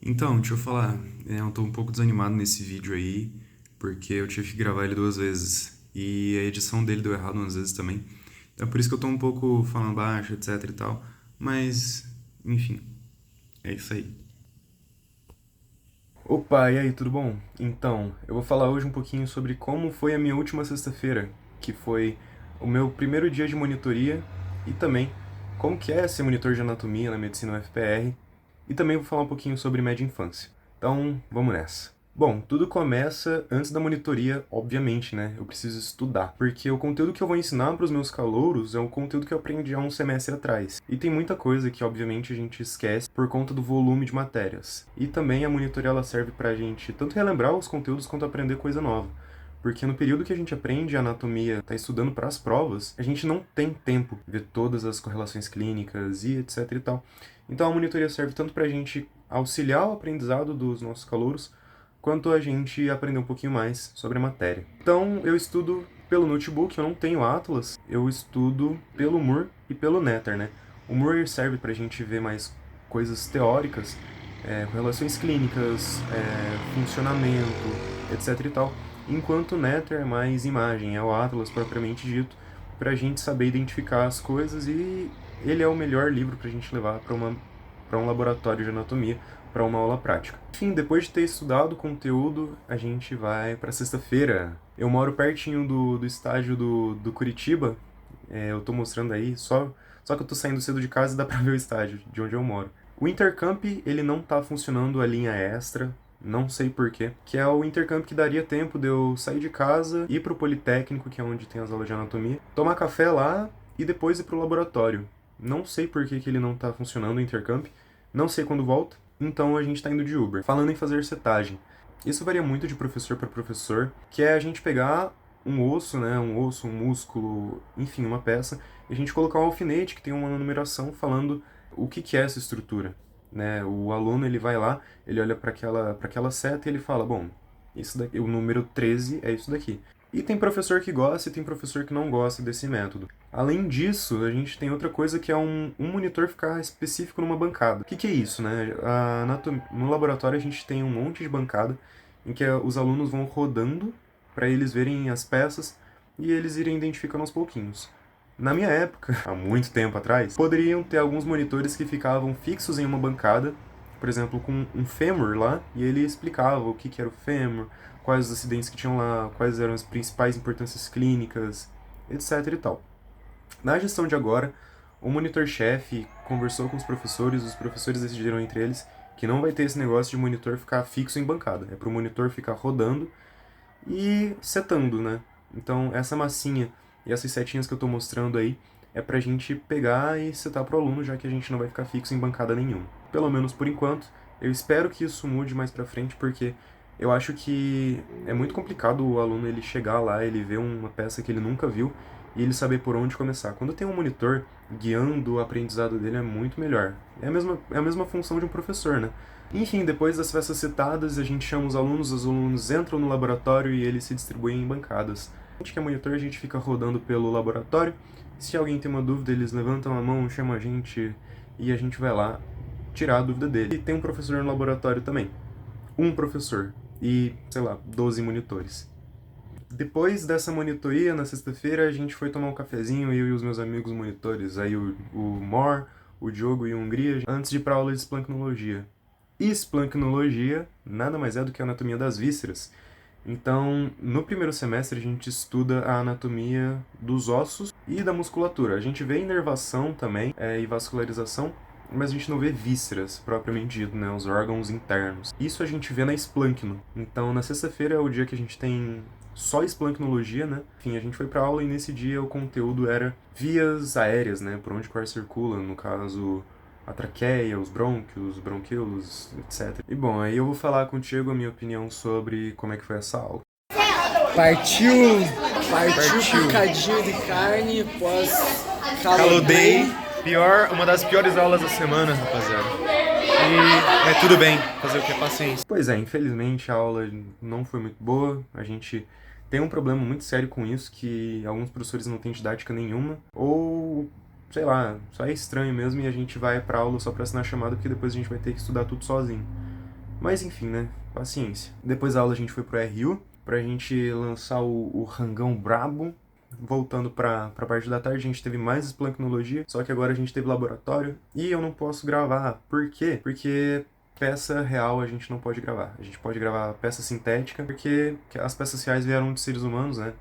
Então, deixa eu falar, eu tô um pouco desanimado nesse vídeo aí, porque eu tive que gravar ele 2 vezes, e a edição dele deu errado umas vezes também. Então, por isso que eu tô um pouco falando baixo, etc e tal, mas, enfim, é isso aí. Opa, e aí, tudo bom? Então, eu vou falar hoje um pouquinho sobre como foi a minha última sexta-feira, que foi o meu primeiro dia de monitoria, e também como que é ser monitor de anatomia na medicina UFPR, e também vou falar um pouquinho sobre média infância. Então, vamos nessa. Bom, tudo começa antes da monitoria, obviamente, né? Eu preciso estudar, porque o conteúdo que eu vou ensinar para os meus calouros é um conteúdo que eu aprendi há um semestre atrás. E tem muita coisa que, obviamente, a gente esquece por conta do volume de matérias. E também a monitoria ela serve para a gente tanto relembrar os conteúdos quanto aprender coisa nova. Porque no período que a gente aprende anatomia, tá estudando para as provas, a gente não tem tempo de ver todas as correlações clínicas e etc e tal. Então a monitoria serve tanto para a gente auxiliar o aprendizado dos nossos calouros, quanto a gente aprender um pouquinho mais sobre a matéria. Então eu estudo pelo notebook, eu não tenho Atlas, eu estudo pelo Moore e pelo Netter, né? O Moore serve para a gente ver mais coisas teóricas, relações clínicas, funcionamento, etc e tal, enquanto o Netter é mais imagem, é o Atlas propriamente dito, para a gente saber identificar as coisas e ele é o melhor livro para a gente levar para um laboratório de anatomia, para uma aula prática. Enfim, depois de ter estudado o conteúdo, a gente vai para sexta-feira. Eu moro pertinho do estádio do Curitiba, eu tô mostrando aí, só que eu tô saindo cedo de casa e dá pra ver o estádio de onde eu moro. O Intercamp, ele não tá funcionando a linha extra, não sei porquê, que é o Intercamp que daria tempo de eu sair de casa, ir pro Politécnico, que é onde tem as aulas de anatomia, tomar café lá e depois ir pro laboratório. Não sei por que ele não tá funcionando o Intercamp, não sei quando volta, então a gente tá indo de Uber. Falando em fazer setagem, isso varia muito de professor para professor, que é a gente pegar um osso, né, um músculo, enfim, uma peça, e a gente colocar um alfinete que tem uma numeração falando o que é essa estrutura, né? O aluno ele vai lá, ele olha para aquela seta e ele fala, bom, isso daqui, o número 13 é isso daqui. E tem professor que gosta e tem professor que não gosta desse método. Além disso, a gente tem outra coisa que é um monitor ficar específico numa bancada. O que é isso, né? No laboratório a gente tem um monte de bancada em que os alunos vão rodando para eles verem as peças e eles irem identificando aos pouquinhos. Na minha época, há muito tempo atrás, poderiam ter alguns monitores que ficavam fixos em uma bancada, por exemplo, com um fêmur lá, e ele explicava o que era o fêmur, quais os acidentes que tinham lá, quais eram as principais importâncias clínicas, etc e tal. Na gestão de agora, o monitor-chefe conversou com os professores decidiram entre eles que não vai ter esse negócio de monitor ficar fixo em bancada. É para o monitor ficar rodando e setando, né? Então, essa massinha e essas setinhas que eu estou mostrando aí é pra gente pegar e setar pro aluno, já que a gente não vai ficar fixo em bancada nenhuma. Pelo menos por enquanto. Eu espero que isso mude mais pra frente, porque eu acho que é muito complicado o aluno ele chegar lá, ele ver uma peça que ele nunca viu e ele saber por onde começar. Quando tem um monitor guiando o aprendizado dele é muito melhor. É a mesma função de um professor, né? Enfim, depois das festas citadas, a gente chama os alunos entram no laboratório e eles se distribuem em bancadas. A gente que é monitor, a gente fica rodando pelo laboratório. Se alguém tem uma dúvida, eles levantam a mão, chamam a gente e a gente vai lá tirar a dúvida dele. E tem um professor no laboratório também. Um professor e, sei lá, 12 monitores. Depois dessa monitoria, na sexta-feira, a gente foi tomar um cafezinho, eu e os meus amigos monitores, aí o Mor, o Diogo e o Hungria, antes de ir pra aula de esplancnologia. E esplancnologia nada mais é do que a anatomia das vísceras. Então, no primeiro semestre, a gente estuda a anatomia dos ossos e da musculatura. A gente vê inervação também e vascularização, mas a gente não vê vísceras, propriamente dito, né? Os órgãos internos. Isso a gente vê na esplâncno. Então, na sexta-feira é o dia que a gente tem só esplancnologia, né? Enfim, a gente foi pra aula e nesse dia o conteúdo era vias aéreas, né? Por onde o ar circula, no caso a traqueia, os brônquios, bronquíolos, etc. E bom, aí eu vou falar contigo a minha opinião sobre como é que foi essa aula. Partiu, partiu picadinho de carne pós Calor Day, uma das piores aulas da semana, rapaziada. E tudo bem, fazer o que é paciência. Pois é, infelizmente a aula não foi muito boa. A gente tem um problema muito sério com isso, que alguns professores não têm didática nenhuma, ou sei lá, só é estranho mesmo e a gente vai pra aula só pra assinar a chamada, porque depois a gente vai ter que estudar tudo sozinho. Mas enfim, né? Paciência. Depois da aula a gente foi pro RU pra gente lançar o Rangão Brabo. Voltando pra parte da tarde, a gente teve mais esplancnologia, só que agora a gente teve laboratório e eu não posso gravar. Por quê? Porque peça real a gente não pode gravar. A gente pode gravar peça sintética, porque as peças reais vieram de seres humanos, né?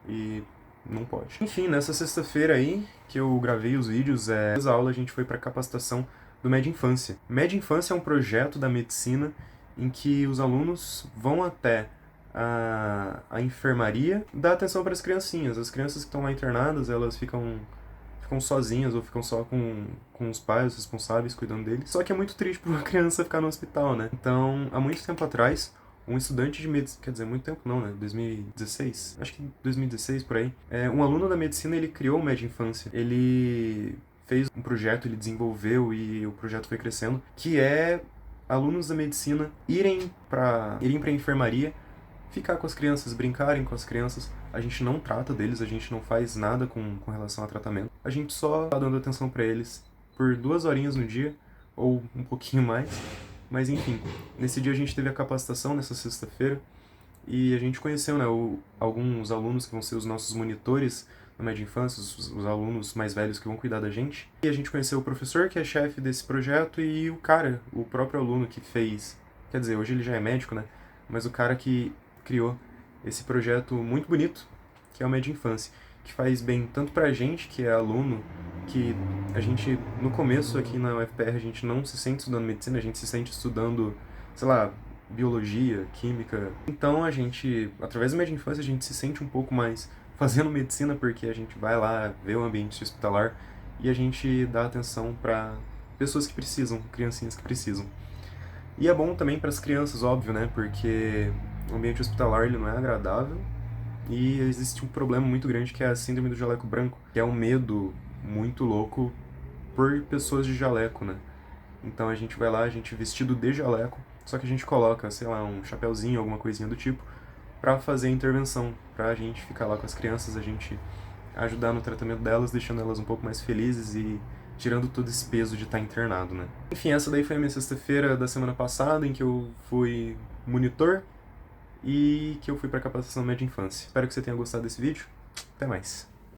E não pode. Enfim, nessa sexta-feira aí, que eu gravei os vídeos, depois da aula a gente foi pra capacitação do Med Infância. Med Infância é um projeto da medicina em que os alunos vão até a enfermaria dar atenção para as criancinhas. As crianças que estão lá internadas, elas ficam sozinhas ou ficam só com os pais, os responsáveis, cuidando deles. Só que é muito triste para uma criança ficar no hospital, né? Então, há muito tempo atrás, um estudante de medicina, quer dizer, muito tempo não, né? 2016? Acho que 2016, por aí. Um aluno da medicina, ele criou o Med Infância. Ele fez um projeto, ele desenvolveu e o projeto foi crescendo, que é alunos da medicina irem para a enfermaria, ficar com as crianças, brincarem com as crianças. A gente não trata deles, a gente não faz nada com relação a tratamento. A gente só tá dando atenção para eles por 2 horinhas no dia, ou um pouquinho mais. Mas enfim, nesse dia a gente teve a capacitação, nessa sexta-feira, e a gente conheceu, né, alguns alunos que vão ser os nossos monitores no Med Infância, os alunos mais velhos que vão cuidar da gente. E a gente conheceu o professor, que é chefe desse projeto, e o cara, o próprio aluno que fez... Quer dizer, hoje ele já é médico, né? Mas o cara que criou esse projeto muito bonito, que é o Med Infância, que faz bem tanto pra gente, que é aluno, que a gente, no começo aqui na UFPR, a gente não se sente estudando medicina, a gente se sente estudando, sei lá, biologia, química. Então a gente, através do Med Infância, a gente se sente um pouco mais fazendo medicina, porque a gente vai lá, vê o ambiente hospitalar e a gente dá atenção para pessoas que precisam, criancinhas que precisam. E é bom também para as crianças, óbvio, né? Porque o ambiente hospitalar ele não é agradável e existe um problema muito grande que é a síndrome do jaleco branco, que é um medo muito louco por pessoas de jaleco, né? Então a gente vai lá, a gente vestido de jaleco, só que a gente coloca, sei lá, um chapéuzinho, alguma coisinha do tipo, pra fazer a intervenção, pra gente ficar lá com as crianças, a gente ajudar no tratamento delas, deixando elas um pouco mais felizes e tirando todo esse peso de estar internado, né? Enfim, essa daí foi a minha sexta-feira da semana passada, em que eu fui monitor e que eu fui pra capacitação Med Infância. Espero que você tenha gostado desse vídeo. Até mais.